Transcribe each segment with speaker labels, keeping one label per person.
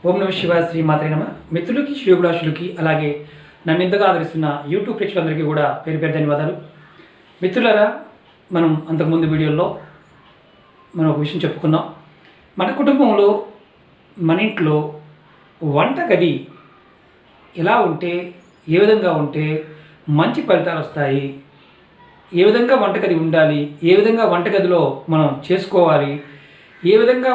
Speaker 1: ఓం నమ శివాయ, శ్రీ మాత్రే నమ. మిత్రులకి, శ్రేయోభిలాషులకి, అలాగే నన్ను ఇంతగా ఆదరిస్తున్న యూట్యూబ్ ప్రేక్షకులందరికీ కూడా పేరు పేరు ధన్యవాదాలు. మిత్రులారా, మనం అంతకుముందు వీడియోలో మనం ఒక విషయం చెప్పుకున్నాం. మన కుటుంబంలో, మన ఇంట్లో వంటగది ఎలా ఉంటే, ఏ విధంగా ఉంటే మంచి ఫలితాలు వస్తాయి, ఏ విధంగా వంటగది ఉండాలి, ఏ విధంగా వంటగదిలో మనం చేసుకోవాలి, ఏ విధంగా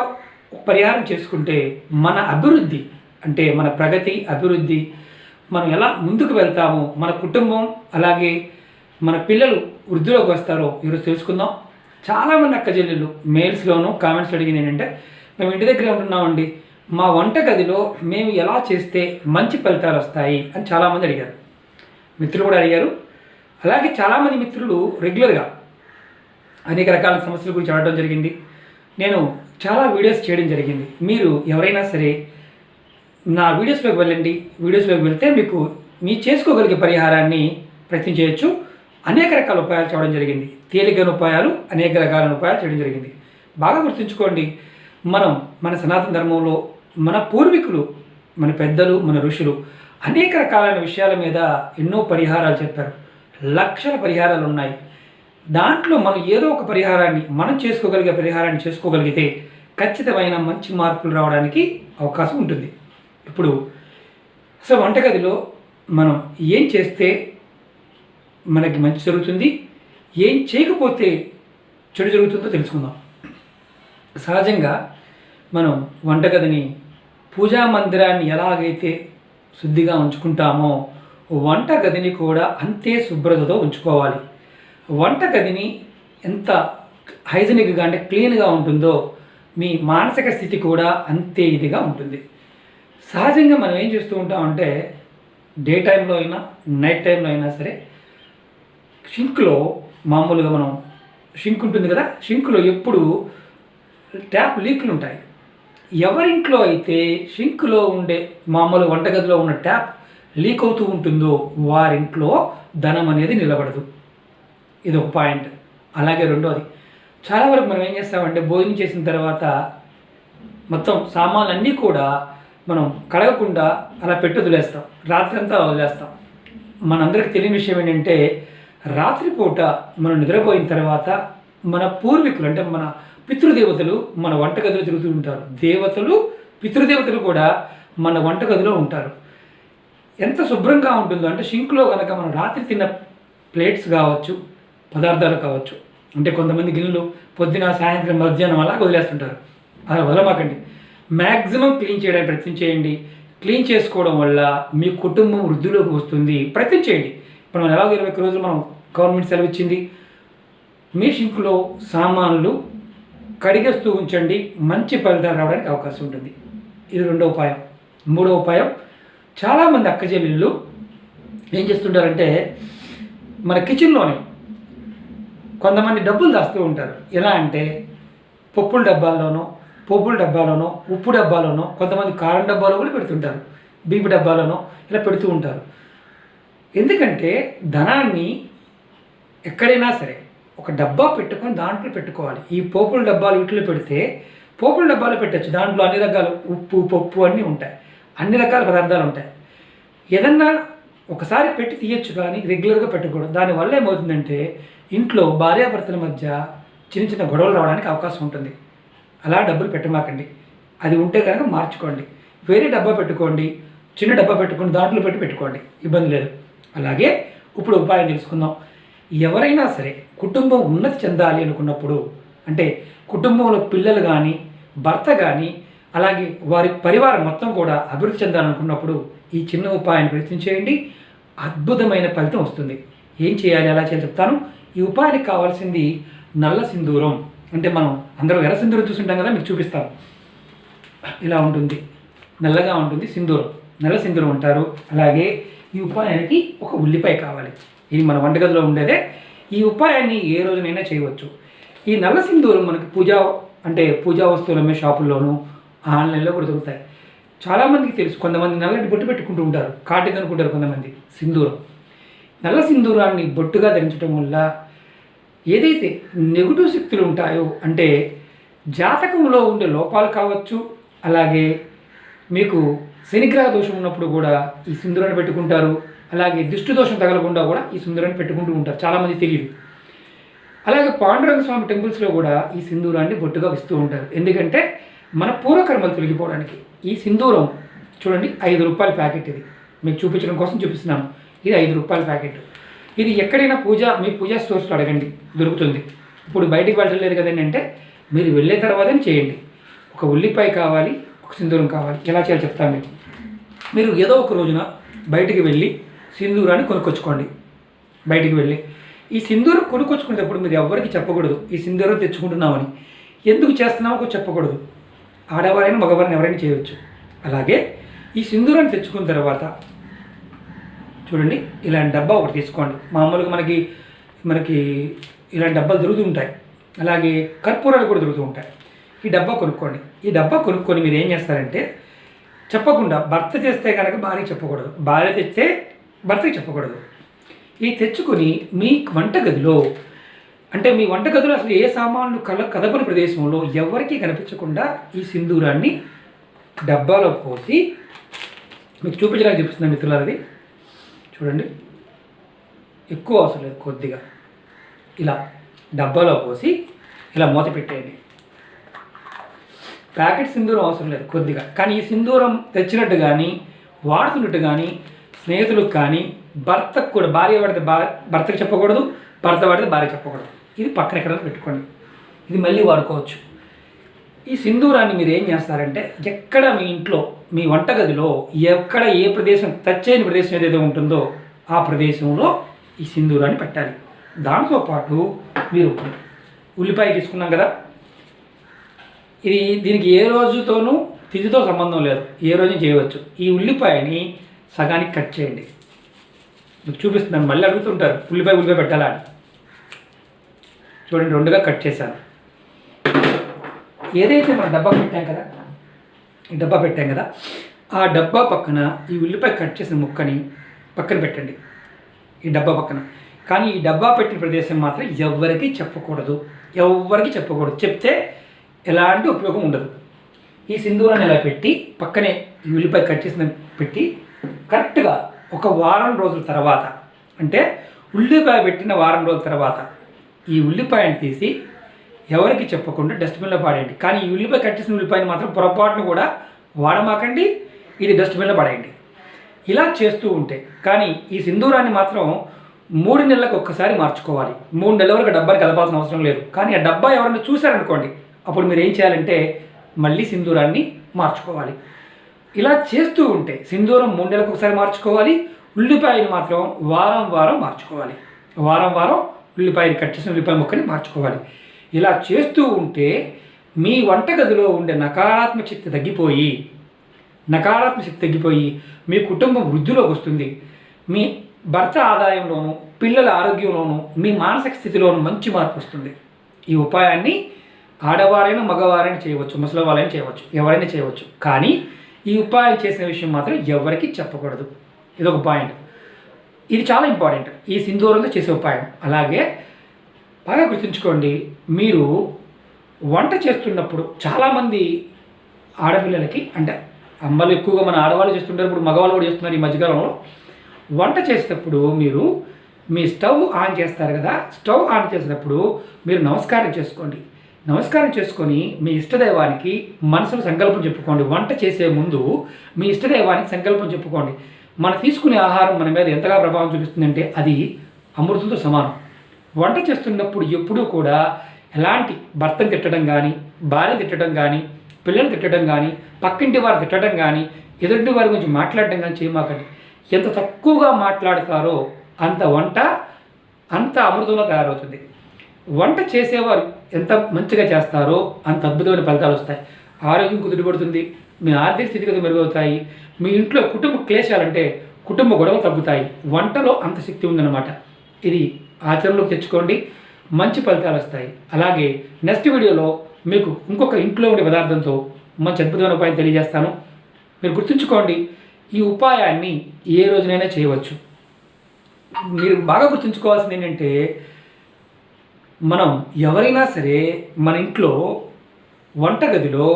Speaker 1: పరిహారం చేసుకుంటే మన అభివృద్ధి, అంటే మన ప్రగతి, అభివృద్ధి, మనం ఎలా ముందుకు వెళ్తామో, మన కుటుంబం అలాగే మన పిల్లలు వృద్ధిలోకి వస్తారో ఈరోజు తెలుసుకుందాం. చాలామంది అక్క చెల్లెళ్ళు మెయిల్స్లోనూ కామెంట్స్ అడిగింది ఏంటంటే, మేము ఇంటి దగ్గర ఉంటున్నామండి, మా వంటగదిలో మేము ఎలా చేస్తే మంచి ఫలితాలు వస్తాయి అని చాలామంది అడిగారు. మిత్రులు కూడా అడిగారు. అలాగే చాలామంది మిత్రులు రెగ్యులర్గా అనేక రకాల సమస్యల గురించి అడగడం జరిగింది. నేను చాలా వీడియోస్ చేయడం జరిగింది. మీరు ఎవరైనా సరే నా వీడియోస్లోకి వెళ్ళండి. వీడియోస్లోకి వెళ్తే మీకు మీ చేసుకోగలిగే పరిహారాన్ని ప్రయత్నం చేయొచ్చు. అనేక రకాల ఉపాయాలు చేయడం జరిగింది. తేలికైన ఉపాయాలు, అనేక రకాల ఉపాయాలు చేయడం జరిగింది. బాగా గుర్తుంచుకోండి, మనం మన సనాతన ధర్మంలో మన పూర్వీకులు, మన పెద్దలు, మన ఋషులు అనేక రకాలైన విషయాల మీద ఎన్నో పరిహారాలు చెప్పారు. లక్షల పరిహారాలు ఉన్నాయి. దాంట్లో మనం ఏదో ఒక పరిహారాన్ని, మనం చేసుకోగలిగే పరిహారాన్ని చేసుకోగలిగితే ఖచ్చితమైన మంచి మార్పులు రావడానికి అవకాశం ఉంటుంది. ఇప్పుడు అసలు వంటగదిలో మనం ఏం చేస్తే మనకి మంచి జరుగుతుంది, ఏం చేయకపోతే చెడు జరుగుతుందో తెలుసుకుందాం. సహజంగా మనం వంటగదిని, పూజా మందిరాన్ని ఎలాగైతే శుద్ధిగా ఉంచుకుంటామో వంటగదిని కూడా అంతే శుభ్రతతో ఉంచుకోవాలి. వంటగదిని ఎంత హైజీనిక్గా, అంటే క్లీన్గా ఉంటుందో మీ మానసిక స్థితి కూడా అంతే ఇదిగా ఉంటుంది. సహజంగా మనం ఏం చేస్తూ ఉంటామంటే, డే టైంలో అయినా నైట్ టైంలో అయినా సరే షింక్లో మామూలుగా మనం షింక్ ఉంటుంది కదా, షింక్లో ఎప్పుడు ట్యాప్ లీకులు ఉంటాయి. ఎవరింట్లో అయితే షింక్లో ఉండే మామూలు వంటగదిలో ఉన్న ట్యాప్ లీక్ అవుతూ ఉంటుందో వారింట్లో ధనం అనేది నిలబడదు. ఇది ఒక పాయింట్. అలాగే రెండోది, చాలా వరకు మనం ఏం చేస్తామంటే, భోజనం చేసిన తర్వాత మొత్తం సామాన్లు అన్నీ కూడా మనం కడగకుండా అలా పెట్టి వదిలేస్తాం, రాత్రి అంతా వదిలేస్తాం. మనందరికీ తెలియని విషయం ఏంటంటే, రాత్రిపూట మనం నిద్రపోయిన తర్వాత మన పూర్వీకులు, అంటే మన పితృదేవతలు మన వంటగదిలో తిరుగుతూ ఉంటారు. దేవతలు, పితృదేవతలు కూడా మన వంటగదిలో ఉంటారు. ఎంత శుభ్రంగా ఉంటుందో అంటే, షింక్లో కనుక మనం రాత్రి తిన్న ప్లేట్స్ కావచ్చు, పదార్థాలు కావచ్చు, అంటే కొంతమంది గిన్నెలు పొద్దున, సాయంత్రం, మధ్యాహ్నం అలా వదిలేస్తుంటారు. అలా వదలమాకండి. మ్యాక్సిమం క్లీన్ చేయడానికి ప్రయత్నం చేయండి. క్లీన్ చేసుకోవడం వల్ల మీ కుటుంబం వృద్ధిలోకి వస్తుంది. ప్రయత్నం చేయండి. ఇప్పుడు మనం ఎలాగో 21 రోజులు మనం గవర్నమెంట్ సెలవు ఇచ్చింది. మీ షింక్లో సామాన్లు కడిగేస్తూ ఉంచండి. మంచి ఫలితాలు రావడానికి అవకాశం ఉంటుంది. ఇది రెండో ఉపాయం. మూడో ఉపాయం, చాలామంది అక్క చెల్లెళ్ళు ఏం చేస్తుంటారంటే, మన కిచెన్లోనే కొంతమంది డబ్బులు దాస్తూ ఉంటారు. ఎలా అంటే, పప్పుల డబ్బాల్లోనో, పోపుల డబ్బాలోనో, ఉప్పు డబ్బాలోనో, కొంతమంది కారం డబ్బాలో కూడా పెడుతుంటారు, బియ్యపు డబ్బాలోనో ఇలా పెడుతూ ఉంటారు. ఎందుకంటే ధనాన్ని ఎక్కడైనా సరే ఒక డబ్బా పెట్టుకొని దాంట్లో పెట్టుకోవాలి. ఈ పోపుల డబ్బాలు వీటిలో పెడితే, పోపుల డబ్బాలో పెట్టచ్చు, దాంట్లో అన్ని రకాల ఉప్పు, పప్పు అన్నీ ఉంటాయి, అన్ని రకాల పదార్థాలు ఉంటాయి. ఏదన్నా ఒకసారి పెట్టి తీయచ్చు, కానీ రెగ్యులర్గా పెట్టకూడదు. దానివల్ల ఏమవుతుందంటే, ఇంట్లో భార్యాభర్తల మధ్య చిన్న చిన్న గొడవలు రావడానికి అవకాశం ఉంటుంది. అలా డబ్బులు పెట్టమాకండి. అది ఉంటే కనుక మార్చుకోండి, వేరే డబ్బా పెట్టుకోండి, చిన్న డబ్బా పెట్టుకోండి, దాంట్లో పెట్టుకోండి, ఇబ్బంది లేదు. అలాగే ఇప్పుడు ఉపాయం తెలుసుకుందాం. ఎవరైనా సరే కుటుంబం ఉన్నతి చెందాలి అనుకున్నప్పుడు, అంటే కుటుంబంలో పిల్లలు కానీ, భర్త కానీ, అలాగే వారి పరివారం మొత్తం కూడా అభివృద్ధి చెందాలనుకున్నప్పుడు ఈ చిన్న ఉపాయాన్ని ప్రయత్నం చేయండి. అద్భుతమైన ఫలితం వస్తుంది. ఏం చేయాలి, ఎలా చేయాలి చెప్తాను. ఈ ఉపాయానికి కావాల్సింది నల్ల సింధూరం. అంటే మనం అందరూ ఎర్ర సింధూరం చూస్తుంటాం కదా, మీకు చూపిస్తాను. ఇలా ఉంటుంది, నల్లగా ఉంటుంది సింధూరం, నల్ల సింధూరం అంటారు. అలాగే ఈ ఉపాయానికి ఒక ఉల్లిపాయ కావాలి. ఇది మన వంటగదిలో ఉండేదే. ఈ ఉపాయాన్ని ఏ రోజునైనా చేయవచ్చు. ఈ నల్ల సింధూరం మనకి పూజా వస్తువులు అమ్మే షాపుల్లోనూ, ఆన్లైన్లో కూడా దొరుకుతాయి. చాలామందికి తెలుసు. కొంతమంది నల్లటి బొట్టు పెట్టుకుంటూ ఉంటారు, కాటికి అనుకుంటారు కొంతమంది. సింధూరం, నల్ల సింధూరాన్ని బొట్టుగా ధరించడం వల్ల ఏదైతే నెగిటివ్ శక్తులు ఉంటాయో, అంటే జాతకంలో ఉండే లోపాలు కావచ్చు, అలాగే మీకు శనిగ్రహ దోషం ఉన్నప్పుడు కూడా ఈ సింధూరాన్ని పెట్టుకుంటారు. అలాగే దిష్టి దోషం తగలకుండా కూడా ఈ సింధూరాన్ని పెట్టుకుంటూ ఉంటారు, చాలామంది తెలియదు. అలాగే పాండురంగ స్వామి టెంపుల్స్లో కూడా ఈ సింధూరాన్ని బొట్టుగా ఇస్తూ ఉంటారు. ఎందుకంటే మన పూర్వకర్మలు తొలగిపోవడానికి. ఈ సింధూరం చూడండి, 5 రూపాయల ప్యాకెట్. ఇది మీకు చూపించడం కోసం చూపిస్తున్నాను. ఇది 5 రూపాయల ప్యాకెట్. ఇది ఎక్కడైనా మీ పూజా స్టోర్స్లో అడగండి, దొరుకుతుంది. ఇప్పుడు బయటికి వెళ్ళలేదు కదండి అంటే మీరు వెళ్ళే తర్వాతనే చేయండి. ఒక ఉల్లిపాయ కావాలి, ఒక సింధూరం కావాలి. ఎలా చేయాలో చెప్తాను మీకు. మీరు ఏదో ఒక రోజున బయటికి వెళ్ళి సింధూరాన్ని కొనుక్కొచ్చుకోండి. బయటికి వెళ్ళి ఈ సింధూరం కొనుక్కొచ్చుకునేటప్పుడు మీరు ఎవరికి చెప్పకూడదు ఈ సింధూరం తెచ్చుకుంటున్నామని. ఎందుకు చేస్తున్నామో చెప్పకూడదు. ఆడవారైనా మగవారిని ఎవరైనా చేయవచ్చు. అలాగే ఈ సింధూరాన్ని తెచ్చుకున్న తర్వాత చూడండి, ఇలాంటి డబ్బా ఒకటి తీసుకోండి. మామూలుగా మనకి ఇలాంటి డబ్బాలు దొరుకుతూ ఉంటాయి. అలాగే కర్పూరాలు కూడా దొరుకుతూ ఉంటాయి. ఈ డబ్బా కొనుక్కోండి. ఈ డబ్బా కొనుక్కొని మీరు ఏం చేస్తారంటే, చెప్పకుండా భర్త చేస్తే కనుక భార్యకి చెప్పకూడదు, భార్య తెస్తే భర్తకి చెప్పకూడదు. ఈ తెచ్చుకొని మీ వంటగదిలో, అంటే మీ వంటగదిలో అసలు ఏ సామాన్లు కదపని ప్రదేశంలో ఎవరికీ కనిపించకుండా ఈ సింధూరాన్ని డబ్బాలో పోసి, మీకు చూపించడానికి చూపిస్తున్నాను మిత్రులారా. అది చూడండి, ఎక్కువ అవసరం లేదు, కొద్దిగా ఇలా డబ్బాలో పోసి ఇలా మూత పెట్టేయండి. ప్యాకెట్ సింధూరం అవసరం లేదు, కొద్దిగా. కానీ ఈ సింధూరం తెచ్చినట్టు కానీ వాడుతున్నట్టు కానీ స్నేహితులకు కానీ భర్తకు కూడా, భార్య పడితే భర్తకు చెప్పకూడదు, భర్త పడితే భార్య చెప్పకూడదు. ఇది పక్కన ఎక్కడైనా పెట్టుకోండి. ఇది మళ్ళీ వాడుకోవచ్చు. ఈ సింధూరాన్ని మీరు ఏం చేస్తారంటే, ఎక్కడ మీ ఇంట్లో మీ వంటగదిలో ఎక్కడ ఏ ప్రదేశం టచ్ చేయని ప్రదేశం ఏదైతే ఉంటుందో ఆ ప్రదేశంలో ఈ సింధూరాన్ని పెట్టాలి. దాంతోపాటు మీరు ఉల్లిపాయ తీసుకున్నాం కదా, దీనికి ఏ రోజుతోనూ తిథితో సంబంధం లేదు, ఏ రోజు చేయవచ్చు. ఈ ఉల్లిపాయని సగానికి కట్ చేయండి. మీకు చూపిస్తున్నాను, మళ్ళీ అడుగుతుంటారు ఉల్లిపాయ పెట్టాలా అని. చూడండి, 2గా కట్ చేశాను. ఏదైతే మనం డబ్బా పెట్టాం కదా, ఈ డబ్బా పెట్టాం కదా, ఆ డబ్బా పక్కన ఈ ఉల్లిపాయ కట్ చేసిన ముక్కని పక్కన పెట్టండి, ఈ డబ్బా పక్కన. కానీ ఈ డబ్బా పెట్టిన ప్రదేశం మాత్రం ఎవరికి చెప్పకూడదు, చెప్తే ఎలాంటి ఉపయోగం ఉండదు. ఈ సింధూరాన్ని ఇలా పెట్టి పక్కనే ఈ ఉల్లిపాయ కట్ చేసిన పెట్టి కరెక్ట్గా ఒక వారం రోజుల తర్వాత, అంటే ఉల్లిపాయ పెట్టిన వారం రోజుల తర్వాత ఈ ఉల్లిపాయను తీసి ఎవరికి చెప్పకుండా డస్ట్బిన్లో పాడేయండి. కానీ ఈ ఉల్లిపాయ కట్ చేసిన ఉల్లిపాయని మాత్రం పొరపాటును కూడా వాడమాకండి, ఇది డస్ట్బిన్లో పడేయండి. ఇలా చేస్తూ ఉంటే, కానీ ఈ సింధూరాన్ని మాత్రం 3 నెలలకు ఒక్కసారి మార్చుకోవాలి. 3 నెలల వరకు డబ్బాని కదపాల్సిన అవసరం లేదు. కానీ ఆ డబ్బా ఎవరైనా చూశారనుకోండి, అప్పుడు మీరు ఏం చేయాలంటే మళ్ళీ సింధూరాన్ని మార్చుకోవాలి. ఇలా చేస్తూ ఉంటే సింధూరం 3 నెలలకు ఒకసారి మార్చుకోవాలి, ఉల్లిపాయని మాత్రం వారం మార్చుకోవాలి. వారం ఉల్లిపాయని కట్ చేసిన ఉల్లిపాయ ముక్కని మార్చుకోవాలి. ఇలా చేస్తూ ఉంటే మీ వంటగదిలో ఉండే నకారాత్మక శక్తి తగ్గిపోయి మీ కుటుంబం వృద్ధిలోకి వస్తుంది. మీ భర్త ఆదాయంలోనూ, పిల్లల ఆరోగ్యంలోనూ, మీ మానసిక స్థితిలోనూ మంచి మార్పు వస్తుంది. ఈ ఉపాయాన్ని ఆడవారైనా మగవారైనా చేయవచ్చు, ముసలి వాళ్ళైనా చేయవచ్చు, ఎవరైనా చేయవచ్చు. కానీ ఈ ఉపాయం చేసిన విషయం మాత్రం ఎవరికి చెప్పకూడదు. ఇదొక పాయింట్. ఇది చాలా ఇంపార్టెంట్, ఈ సింధూరంతో చేసే ఉపాయం. అలాగే బాగా గుర్తుంచుకోండి, మీరు వంట చేస్తున్నప్పుడు చాలామంది ఆడపిల్లలకి, అంటే అమ్మలు ఎక్కువగా మన ఆడవాళ్ళు చేస్తుంటారు, ఇప్పుడు మగవాళ్ళు కూడా చేస్తున్నారు ఈ మధ్యకాలంలో. వంట చేసేటప్పుడు మీరు మీ స్టవ్ ఆన్ చేస్తారు కదా, స్టవ్ ఆన్ చేసేటప్పుడు మీరు నమస్కారం చేసుకొని మీ ఇష్టదైవానికి మనసులో సంకల్పం చెప్పుకోండి. వంట చేసే ముందు మీ ఇష్టదైవానికి సంకల్పం చెప్పుకోండి. మనం తీసుకునే ఆహారం మన మీద ఎంతగా ప్రభావం చూపిస్తుందంటే అది అమృతంతో సమానం. వంట చేస్తున్నప్పుడు ఎప్పుడూ కూడా ఎలాంటి భర్తను తిట్టడం కానీ, భార్య తిట్టడం కానీ, పిల్లలు తిట్టడం కానీ, పక్కింటి వారు తిట్టడం కానీ, ఎదుటి వారి గురించి మాట్లాడడం కానీ చేయమాకండి. ఎంత తక్కువగా మాట్లాడతారో అంత వంట అంత అమృతంలో తయారవుతుంది. వంట చేసేవారు ఎంత మంచిగా చేస్తారో అంత అద్భుతమైన ఫలితాలు వస్తాయి. ఆరోగ్యం కుదుటపడుతుంది, మీ ఆర్థిక స్థితిగతులు మెరుగవుతాయి, మీ ఇంట్లో కుటుంబ క్లేశాలంటే కుటుంబ గొడవలు తగ్గుతాయి. వంటలో అంత శక్తి ఉందన్నమాట. ఇది ఆచరణలోకి తెచ్చుకోండి, మంచి ఫలితాలు వస్తాయి. అలాగే నెక్స్ట్ వీడియోలో మీకు ఇంకొక ఇంట్లో ఉండే పదార్థంతో మంచి అద్భుతమైన ఉపాయం తెలియజేస్తాను. మీరు గుర్తుంచుకోండి, ఈ ఉపాయాన్ని ఏ రోజునైనా చేయవచ్చు. మీరు బాగా గుర్తుంచుకోవాల్సింది ఏంటంటే, మనం ఎవరైనా సరే మన ఇంట్లో వంటగదిలో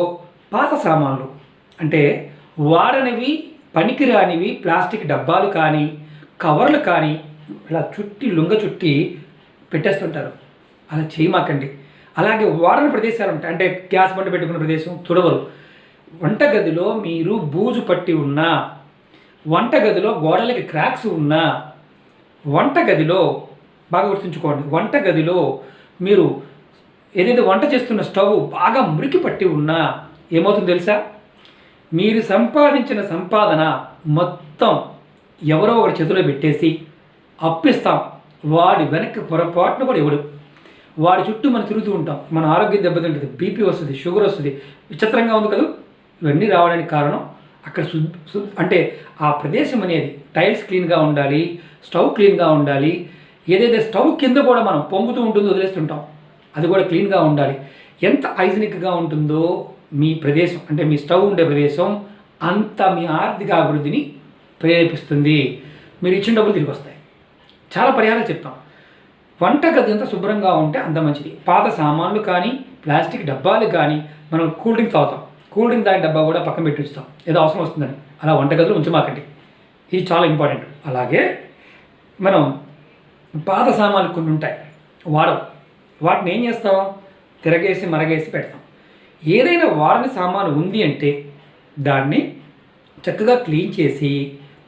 Speaker 1: పాత సామాన్లు, అంటే వాడనివి పనికిరానివి ప్లాస్టిక్ డబ్బాలు కానీ కవర్లు కానీ ఇలా లుంగ చుట్టి పెట్టేస్తుంటారు. అలా చేయమాకండి. అలాగే వాడని ప్రదేశాలు ఉంటాయి, అంటే గ్యాస్ బండ పెట్టుకున్న ప్రదేశం, తుడవలు. వంటగదిలో మీరు బూజు పట్టి ఉన్నా, వంటగదిలో గోడలకి క్రాక్స్ ఉన్నా, వంటగదిలో బాగా గుర్తుంచుకోండి, వంటగదిలో మీరు ఏదైతే వంట చేస్తున్న స్టవ్ బాగా మురికి పట్టి ఉన్నా ఏమవుతుందో తెలుసా? మీరు సంపాదించిన సంపాదన మొత్తం ఎవరో ఒకటి చేతిలో పెట్టేసి అప్పిస్తాం. వాడి వెనక్కి పొరపాటును కూడా ఎవడు, వాడి చుట్టూ మనం తిరుగుతూ ఉంటాం. మన ఆరోగ్యం దెబ్బతింటుంది, బీపీ వస్తుంది, షుగర్ వస్తుంది. విచిత్రంగా ఉంది కదా. ఇవన్నీ రావడానికి కారణం అక్కడ అంటే ఆ ప్రదేశం అనేది టైల్స్ క్లీన్గా ఉండాలి, స్టవ్ క్లీన్గా ఉండాలి. ఏదైతే స్టవ్ కింద కూడా మనం పొంగుతూ ఉంటుందో వదిలేస్తుంటాం, అది కూడా క్లీన్గా ఉండాలి. ఎంత హైజీనిక్గా ఉంటుందో మీ ప్రదేశం, అంటే మీ స్టవ్ ఉండే ప్రదేశం, అంత మీ ఆర్థిక అభివృద్ధిని ప్రేరేపిస్తుంది. మీరు ఇచ్చిన డబ్బులు తిరిగి వస్తాయి. చాలా పరిహారాలు చెప్తాం. వంటగది అంతా శుభ్రంగా ఉంటే అంత మంచిది. పాత సామాన్లు కానీ ప్లాస్టిక్ డబ్బాలు కానీ, మనం కూల్ డ్రింక్స్ తాగుతాం, కూల్ డ్రింక్ తాగే డబ్బా కూడా పక్కన పెట్టి ఉంచుతాం, ఏదో అవసరం వస్తుందని. అలా వంటగదిలో ఉంచమాకండి, ఇది చాలా ఇంపార్టెంట్. అలాగే మనం పాత సామాన్లు కొన్ని ఉంటాయి, వాటిని ఏం చేస్తాం? తిరగేసి మరగేసి పెడతాం. ఏదైనా వాడని సామాను ఉంది అంటే దాన్ని చక్కగా క్లీన్ చేసి,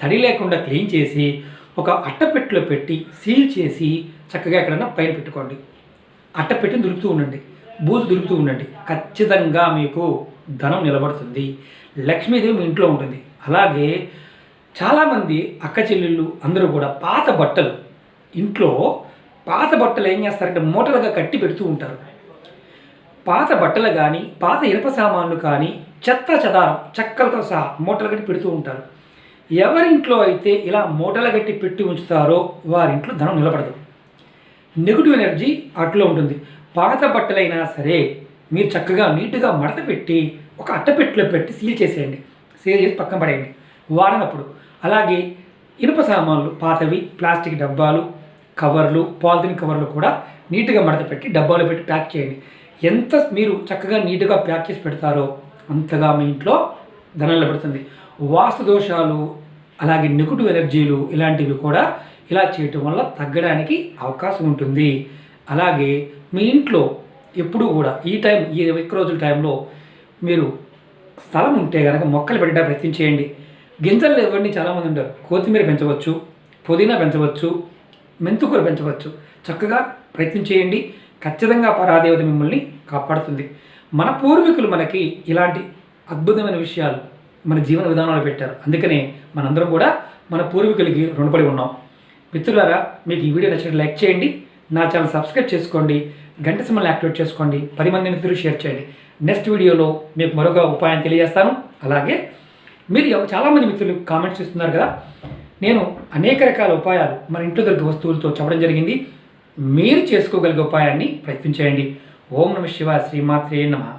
Speaker 1: తడి లేకుండా క్లీన్ చేసి, ఒక అట్టపెట్టెలో పెట్టి సీల్ చేసి చక్కగా ఎక్కడన్నా పైన పెట్టుకోండి. అట్టపెట్టిని దులుపుతూ ఉండండి, బూజు దులుపుతూ ఉండండి. ఖచ్చితంగా మీకు ధనం నిలబడుతుంది, లక్ష్మీదేవి మీ ఇంట్లో ఉంటుంది. అలాగే చాలామంది అక్క చెల్లెళ్ళు అందరూ కూడా పాత బట్టలు, ఇంట్లో పాత బట్టలు ఏం చేస్తారంటే మూటలుగా కట్టి పెడుతూ ఉంటారు. పాత బట్టలు కానీ, పాత ఇనుప సామాన్లు కానీ, చెత్త చెదారం చెక్కలతో సహా మూటలు కట్టి పెడుతూ ఉంటారు. ఎవరింట్లో అయితే ఇలా మూటలు కట్టి పెట్టి ఉంచుతారో వారింట్లో ధనం నిలబడదు, నెగిటివ్ ఎనర్జీ అట్లా ఉంటుంది. పాత బట్టలైనా సరే మీరు చక్కగా నీట్గా మడత పెట్టి ఒక అట్టపెట్టెలో పెట్టి సీల్ చేసేయండి, సీల్ చేసి పక్కన పడేయండి వాడినప్పుడు. అలాగే ఇనుప సామాన్లు పాతవి, ప్లాస్టిక్ డబ్బాలు, కవర్లు, పాలిథిన్ కవర్లు కూడా నీట్గా మడత పెట్టి డబ్బాలో పెట్టి ప్యాక్ చేయండి. ఎంత మీరు చక్కగా నీట్గా ప్యాక్ చేసి పెడతారో అంతగా మీ ఇంట్లో ధనం నిలబడుతుంది. వాస్తు దోషాలు, అలాగే నెగిటివ్ ఎనర్జీలు ఇలాంటివి కూడా ఇలా చేయటం వల్ల తగ్గడానికి అవకాశం ఉంటుంది. అలాగే మీ ఇంట్లో ఎప్పుడూ కూడా ఈ 21 రోజుల టైంలో మీరు స్థలం ఉంటే కనుక మొక్కలు పెట్టడం ప్రయత్నం చేయండి. గింజలు ఇవ్వండి, చాలామంది ఉంటారు. కొత్తిమీర పెంచవచ్చు, పుదీనా పెంచవచ్చు, మెంతుకూర పెంచవచ్చు. చక్కగా ప్రయత్నం చేయండి, ఖచ్చితంగా పరాదేవత మిమ్మల్ని కాపాడుతుంది. మన పూర్వీకులు మనకి ఇలాంటి అద్భుతమైన విషయాలు మన జీవన విధానంలో పెట్టారు. అందుకనే మనందరం కూడా మన పూర్వీకులకి రుణపడి ఉన్నాం. మిత్రులారా, మీకు ఈ వీడియో నచ్చినట్టు లైక్ చేయండి, నా ఛానల్ సబ్స్క్రైబ్ చేసుకోండి, గంట సింబల్ని యాక్టివేట్ చేసుకోండి, 10 మంది మిత్రులు షేర్ చేయండి. నెక్స్ట్ వీడియోలో మీకు మరొక ఉపాయం తెలియజేస్తాను. అలాగే మీరు చాలామంది మిత్రులు కామెంట్స్ ఇస్తున్నారు కదా, నేను అనేక రకాల ఉపాయాలు మన ఇంట్లో దొరికే వస్తువులతో చెప్పడం జరిగింది. మీరు చేసుకోగలిగే ఉపాయాన్ని ప్రయత్నించేయండి. ఓం నమః శివాయ, శ్రీమాత్రే నమః.